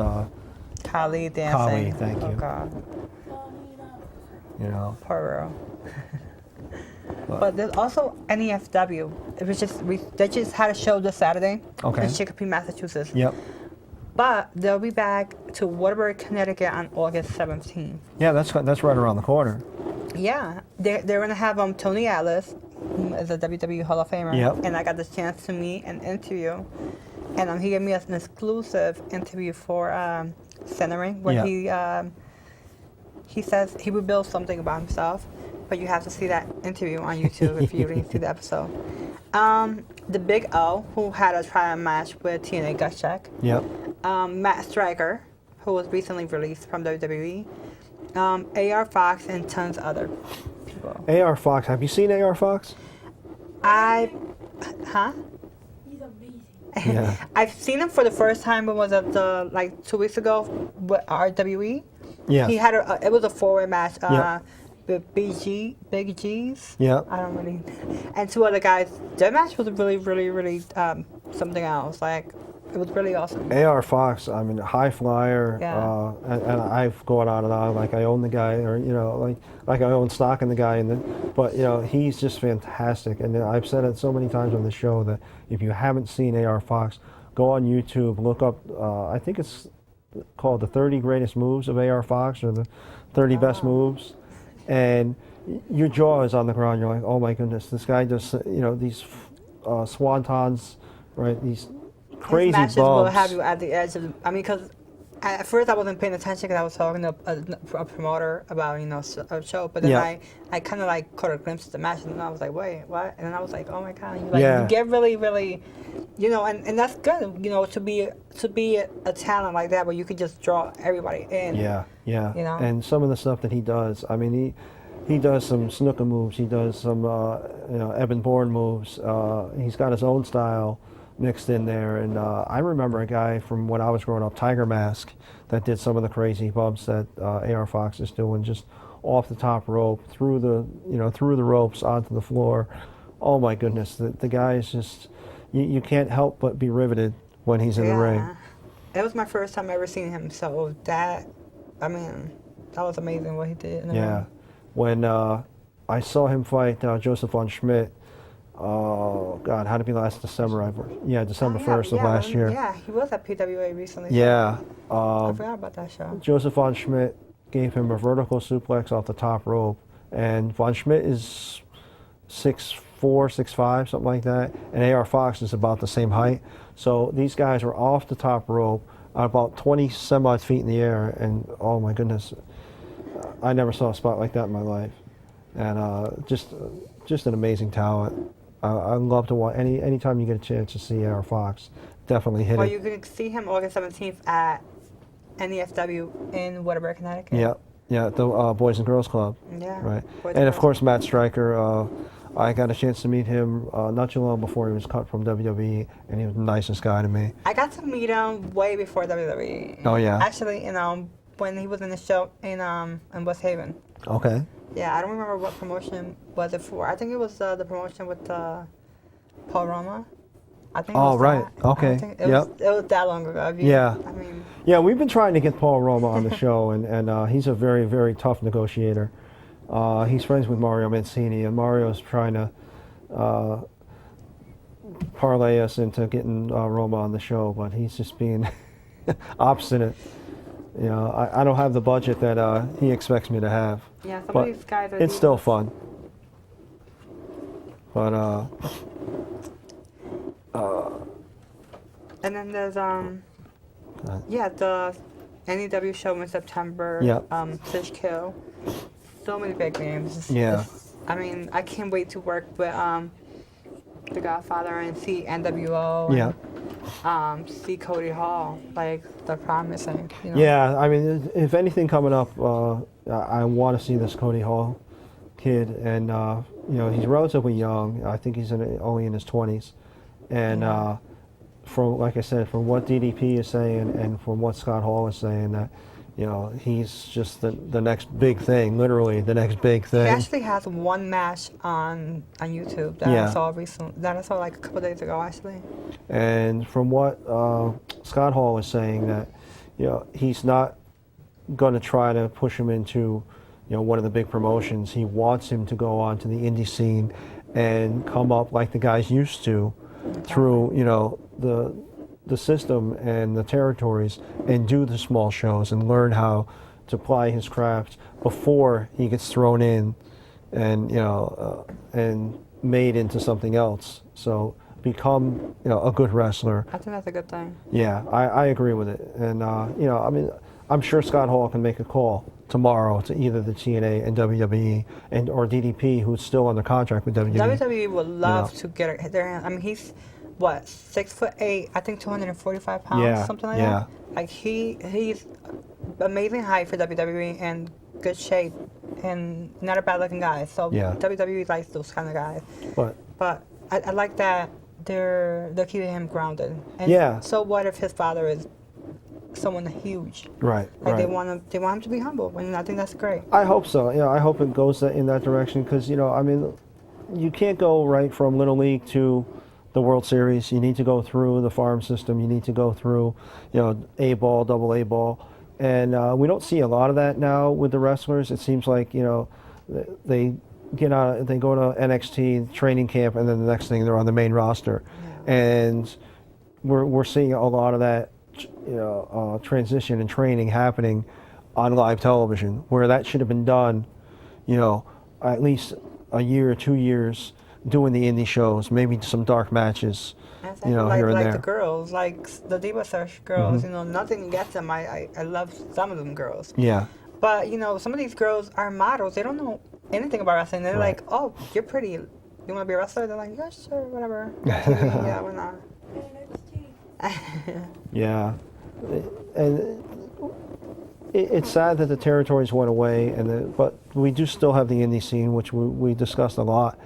Kali dancing. Kali, thank you. Oh God. Poor girl. But there's also NEFW. It was they just had a show this Saturday in Chicopee, Massachusetts. Yep. But they'll be back to Waterbury, Connecticut on August 17th. Yeah, that's right around the corner. Yeah, they're gonna have Tony Atlas, who is a WWE Hall of Famer. Yep. And I got the chance to meet and interview, and he gave me an exclusive interview for Centering, where he says he would build something about himself, but you have to see that interview on YouTube if you didn't see the episode. The Big O, who had a trial match with TNA Gutcheck. Yep. Matt Striker, who was recently released from WWE. AR Fox, and tons of other people. AR Fox, have you seen AR Fox? Huh? He's amazing. Yeah. I've seen him for the first time. It was at 2 weeks ago with RWE. Yeah. He had it was a 4-way match. Yep. With Big G's. Yeah. I don't really. And 2 other guys. Their match was really, really, really something else. Like, it was really awesome. AR Fox, I mean, high flyer. Yeah. And I've gone on and on like I own the guy, or like I own stock in the guy, but he's just fantastic. And I've said it so many times on the show that if you haven't seen AR Fox, go on YouTube, look up. I think it's called the 30 Greatest Moves of AR Fox, or the 30 Best Moves. And your jaw is on the ground. You're like, oh my goodness, this guy does, these swantons, right? These crazy His matches bumps. will have you at the edge of. Because at first I wasn't paying attention because I was talking to a promoter about a show, but then I kind of caught a glimpse of the match, and I was like, wait, what? And then I was like, oh my God, you get really, really, and that's good, to be a talent like that where you could just draw everybody in. Yeah. And some of the stuff that he does, I mean, he does some snooker moves, he does some Evan Bourne moves. He's got his own style mixed in there, and I remember a guy from when I was growing up, Tiger Mask, that did some of the crazy bumps that AR Fox is doing, just off the top rope, through the ropes onto the floor. Oh my goodness, the guy is just, you can't help but be riveted when he's in the ring. That was my first time ever seeing him, so that was amazing what he did in the ring. When I saw him fight Joseph von Schmidt, oh God, how did it be last December? December 1st of last year. Yeah, he was at PWA recently. Yeah. I forgot about that show. Joseph von Schmidt gave him a vertical suplex off the top rope, and von Schmidt is 6'4", 6'5", something like that, and AR Fox is about the same height. So these guys were off the top rope, about 20 some odd feet in the air, and oh my goodness, I never saw a spot like that in my life, and just an amazing talent. I love to watch anytime you get a chance to see AR Fox. Definitely hit Well, it. you can see him August 17th at NEFW in Waterbury, Connecticut. Yeah, yeah, the Boys and Girls Club. Yeah. Right. Boys And of Girls. course, Matt Stryker. I got a chance to meet him not too long before he was cut from WWE, and he was the nicest guy to me. I got to meet him way before WWE. Oh, yeah? Actually, when he was in the show in West Haven. Okay. Yeah, I don't remember what promotion was it for. I think it was the promotion with Paul Roma. I think. It was right. that. Okay. I think it Yep. was that long ago. Yeah. I mean. Yeah, we've been trying to get Paul Roma on the show, and he's a very, very tough negotiator. He's friends with Mario Mancini, and Mario's trying to parlay us into getting Roma on the show, but he's just being obstinate. You know, I don't have the budget that he expects me to have. Yeah, some but of these guys are. it's still fun. But And then there's yeah, the NEW show in September. Yep. Fish Kill. So many big names. Yeah. I mean, I can't wait to work with the Godfather and see NWO. yeah. And, see Cody Hall, like the promising. You know? Yeah, I mean, if anything coming up, I want to see this Cody Hall kid, and you know, he's relatively young. I think he's only in his 20s, and from, like I said, from what DDP is saying and from what Scott Hall is saying, that, you know, he's just the next big thing, literally the next big He thing. actually has one match on YouTube that Yeah. I saw recently. That I saw like a couple days ago, actually. And from what Scott Hall is saying, that, you know, he's not going to try to push him into, you know, one of the big promotions. He wants him to go on to the indie scene and come up like the guys used to, through, you know, the system and the territories, and do the small shows and learn how to apply his craft before he gets thrown in and, you know, and made into something else. So become, you know, a good wrestler. I think that's a good thing. Yeah, I agree with it. And, you know, I mean, I'm sure Scott Hall can make a call tomorrow to either the TNA and WWE or DDP, who's still under contract with WWE. WWE would love know. to get their hand. I mean, he's what, 6'8", I think 245 pounds, Yeah, something like yeah. that. Like he's amazing height for WWE and good shape and not a bad looking guy. So Yeah. WWE likes those kind of guys. But I like that they're keeping him grounded. And Yeah. So what if his father is someone huge? right, Like right. they want him to be humble, and I think that's great. I hope so. You know, I hope it goes in that direction, because, you know, I mean, you can't go right from Little League to the World Series. You need to go through the farm system. You need to go through, you know, A ball, double A ball, and we don't see a lot of that now with the wrestlers. It seems like, you know, they get out, they go to NXT training camp, and then the next thing they're on the main roster, and we're seeing a lot of that, you know, transition and training happening on live television, where that should have been done, you know, at least a year or 2 years, doing the indie shows, maybe some dark matches, you know, like, here and like there. the girls, like the Diva Search girls, you know, nothing against them. I love some of them girls. Yeah, But, you know, some of these girls are models. They don't know anything about wrestling. They're Right. like, oh, you're pretty. You want to be a wrestler? They're like, yeah, sure, whatever. Yeah, why not? yeah. And it's sad that the territories went away, but we do still have the indie scene, which we discussed a lot.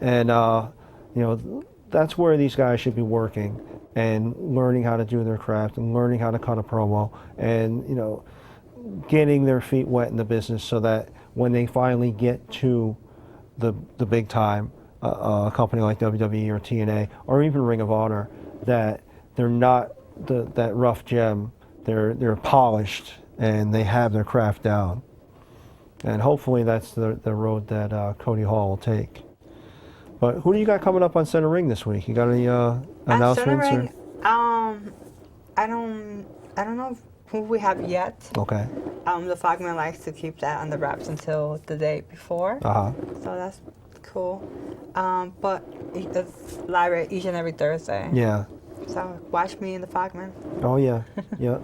And, you know, that's where these guys should be working and learning how to do their craft and learning how to cut a promo and, you know, getting their feet wet in the business, so that when they finally get to the big time, a company like WWE or TNA or even Ring of Honor, that they're not that rough gem. They're polished and they have their craft down. And hopefully that's the road that Cody Hall will take. But who do you got coming up on Center Ring this week? You got any announcements? Center Ring, I don't know who we have yet. Okay. The Fogman likes to keep that on the wraps until the day before. Uh-huh. So that's cool. But it's live each and every Thursday. Yeah. So watch me in the Fogman. Oh, yeah. Yeah.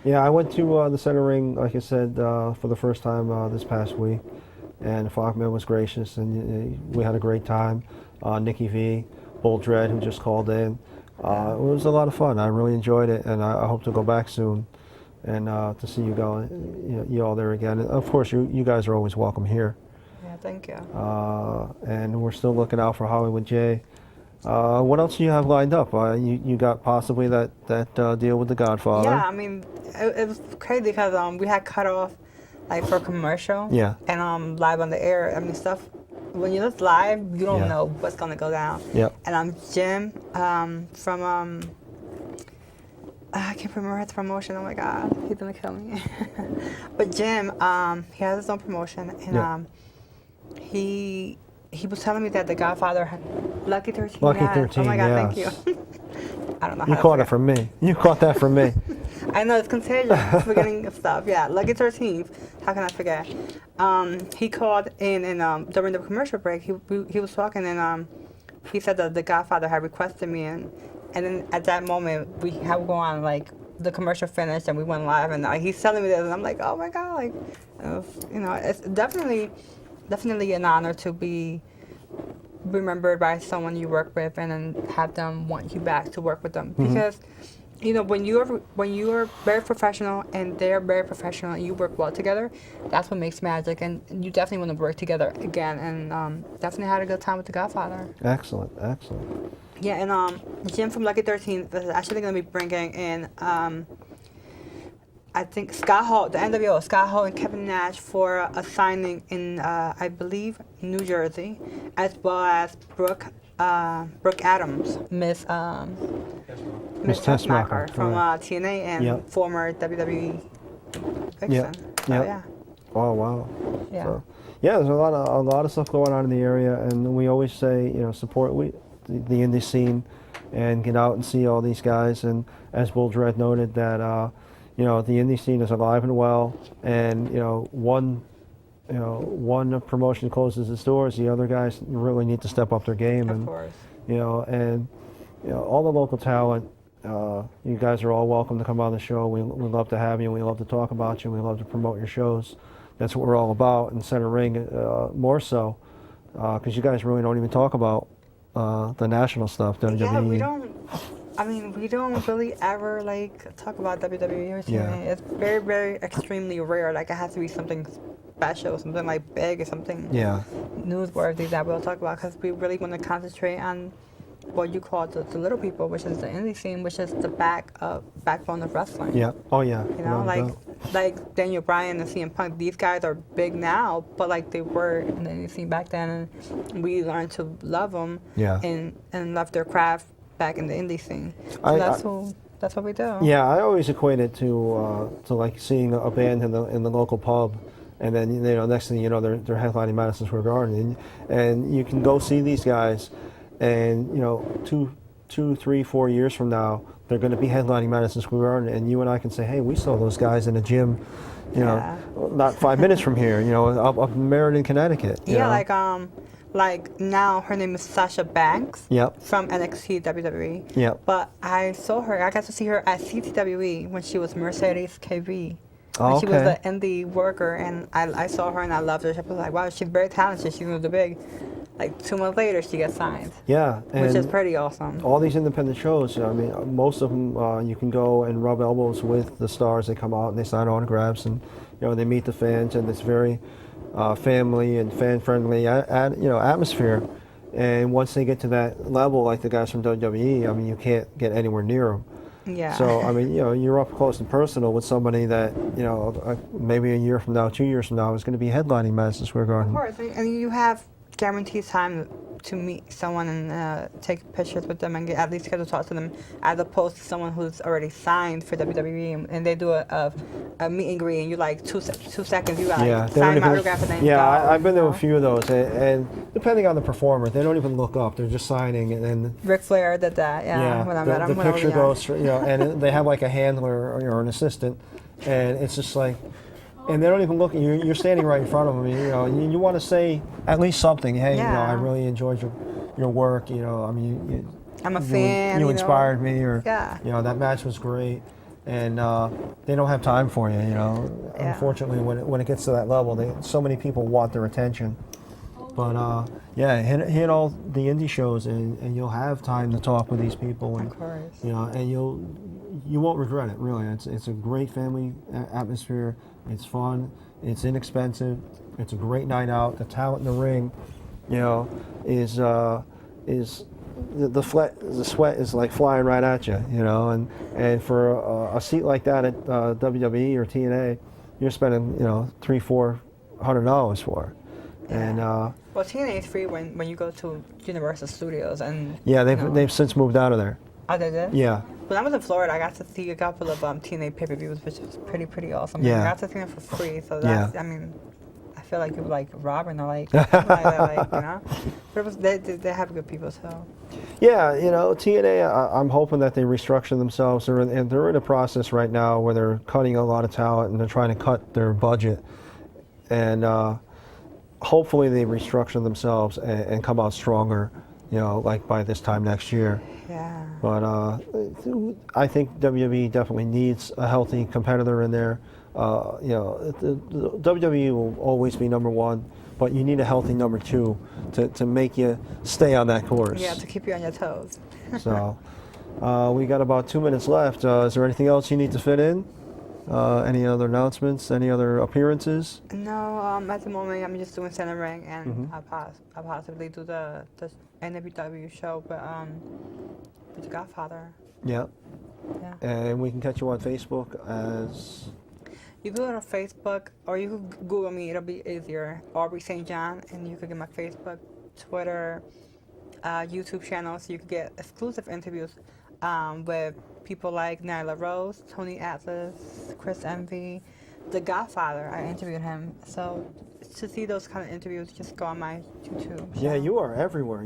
Yeah, I went to the center ring, like I said, for the first time this past week, and Falkman was gracious, and we had a great time. Nikki V, Bull Dread, who just called in. It was a lot of fun. I really enjoyed it, and I hope to go back soon and to see you go, you all there again. And of course, you guys are always welcome here. Yeah, thank you. And we're still looking out for Hollywood J. What else do you have lined up? You got possibly that deal with The Godfather. Yeah, I mean, it was crazy because we had cut off like for a commercial. Yeah. And live on the air. I mean, stuff. When you're just live, you don't Yeah. know what's gonna go down. Yep. And Jim from I can't remember his promotion. Oh my God, he's gonna kill me. But Jim, he has his own promotion, and Yeah. he was telling me that The Godfather had Lucky 13. Lucky had- 13, Oh my God, thank yes. you. I don't know. You how to caught it forget. from me. You caught that from me. I know it's contagious. Forgetting stuff. Yeah, Lucky 13th. How can I forget? He called in and during the commercial break, he was talking and he said that The Godfather had requested me and then at that moment we had to go on like the commercial finished and we went live and he's telling me this and I'm like, oh my God, like it was, it's definitely an honor to be remembered by someone you work with and then have them want you back to work with them because when you're very professional and they're very professional and you work well together, that's what makes magic and you definitely want to work together again and definitely had a good time with The Godfather. Excellent. Yeah, and Jim from Lucky 13 is actually going to be bringing in I think Scott Hall, the NWO, Scott Hall and Kevin Nash for a signing in, I believe, New Jersey, as well as Brooke Adams, Miss Tessmacher from TNA and Yep. former WWE Vixen. Yep. So, Yep. yeah. Oh wow. Yeah. So, yeah, there's a lot of stuff going on in the area, and we always say, support the indie scene, and get out and see all these guys. And as Bull Dread noted, that the indie scene is alive and well, and one promotion closes its doors, the other guys really need to step up their game. Of And course. all the local talent. You guys are all welcome to come on the show. We love to have you. We love to talk about you. We love to promote your shows. That's what we're all about in Center Ring, more so, because you guys really don't even talk about the national stuff. WWE. Yeah, we don't really ever talk about WWE or TNA. Yeah. It's very, very extremely rare. Like it has to be something special, something like big or something newsworthy that we'll talk about because we really want to concentrate on what you call the little people, which is the indie scene, which is the backbone of wrestling. Yeah. Oh yeah. Like Daniel Bryan and CM Punk, these guys are big now, but like they were in the indie scene back then, and we learned to love them and love their craft back in the indie scene. So that's what we do. Yeah, I always equate it to like seeing a band in the local pub, and then next thing you know they're headlining Madison Square Garden, and you can go see these guys, and 2, 3, 4 years from now they're going to be headlining Madison Square Garden, and you and I can say, hey, we saw those guys in a gym, not 5 minutes from here, up in Meriden, Connecticut. Like now her name is Sasha Banks from NXT WWE. Yep. But I got to see her at CTWE when she was Mercedes KV. Oh, She was an indie worker, and I saw her and I loved her. I was like, wow, she's very talented. She's going to be big. Like 2 months later, she gets signed. Yeah. Which is pretty awesome. All these independent shows, most of them you can go and rub elbows with the stars. They come out and they sign autographs, and they meet the fans, and it's very family and fan-friendly atmosphere. And once they get to that level, like the guys from WWE, you can't get anywhere near them. Yeah. So you're up close and personal with somebody that maybe a year from now, 2 years from now, is going to be headlining Madison Square Garden. Of course, and you have guaranteed time to meet someone and take pictures with them and at least get to talk to them, as opposed to someone who's already signed for WWE and they do a meet and greet and you like 2 seconds you got sign my autograph and then I've been to a few of those, and depending on the performer, they don't even look up; they're just signing, and then Ric Flair did that. When I met him. The picture goes, and they have like a handler or an assistant, and it's just like. And they don't even look. You're standing right in front of them. You want to say at least something. Hey, I really enjoyed your work. I'm a fan. You inspired me, or that match was great. and they don't have time for you. You know, Yeah. unfortunately, when it gets to that level, so many people want their attention. But yeah, hit all the indie shows, and you'll have time to talk with these people, and Of course. you know, and you won't regret it. Really, it's a great family atmosphere. It's fun. It's inexpensive. It's a great night out. The talent in the ring, you know, is the sweat is like flying right at you, you know, and for a seat like that at WWE or TNA, you're spending, you know, $300-400 for, and Well, TNA is free when you go to Universal Studios, and yeah, you know, they've since moved out of there. Oh, they did? Yeah. When I was in Florida, I got to see a couple of TNA pay-per-views, which was pretty awesome. Yeah. I got to see them for free, so Yeah. that's, I mean, I feel like you're like robbing or like, something like that, like, you know? But it was, they have good people, so. Yeah, you know, TNA, I'm hoping that they restructure themselves. They're in a process right now where they're cutting a lot of talent and they're trying to cut their budget. And hopefully they restructure themselves and come out stronger, you know, like by this time next year. Yeah. But I think WWE definitely needs a healthy competitor in there. You know, the WWE will always be number one, but you need a healthy number two to make you stay on that course. Yeah, to keep you on your toes. So we got about 2 minutes left. Is there anything else you need to fit in? Any other announcements? Any other appearances? No, at the moment I'm just doing center ring, and I'll possibly do the NWW show, but with the Godfather. Yeah. Yeah. And we can catch you on Facebook as... You can go to Facebook, or you can Google me. It'll be easier. Aubrey St. John, and you can get my Facebook, Twitter, YouTube channel, so you can get exclusive interviews with people like Nyla Rose, Tony Atlas, Chris Envy, The Godfather. I interviewed him. So to see those kind of interviews, just go on my YouTube. Yeah, you are everywhere.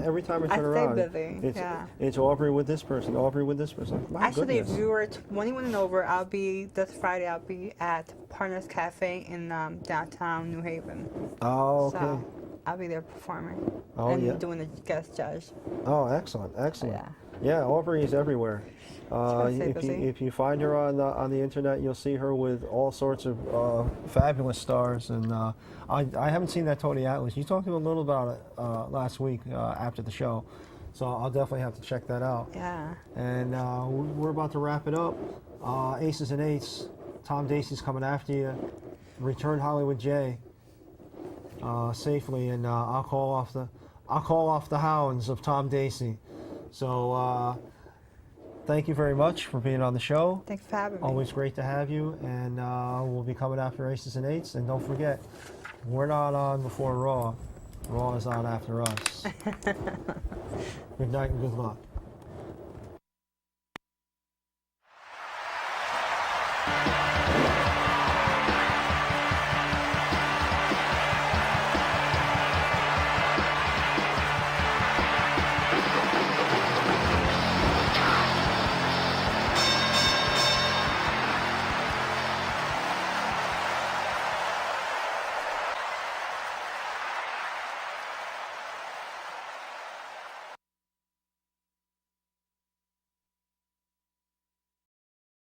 Every time I turn around, stay busy. it's Aubrey with this person, Aubrey with this person. My Actually, goodness. if you were 21 and over, this Friday I'll be at Partners Cafe in downtown New Haven. Oh, okay. So I'll be there performing yeah. doing the guest judge. Oh, excellent, excellent. Yeah. Yeah, Aubrey is everywhere. stay busy. If you find her on the internet, you'll see her with all sorts of fabulous stars. And I haven't seen that Tony Atlas. You talked to him a little about it last week after the show, so I'll definitely have to check that out. Yeah. And we're about to wrap it up. Aces and Eights. Tom Dacey's coming after you. Return Hollywood J safely, and I'll call off the hounds of Tom Dacey. So thank you very much for being on the show. Thanks for having me. Always great to have you, and we'll be coming after Aces and Eights. And don't forget, we're not on before Raw. Raw is on after us. Good night and good luck.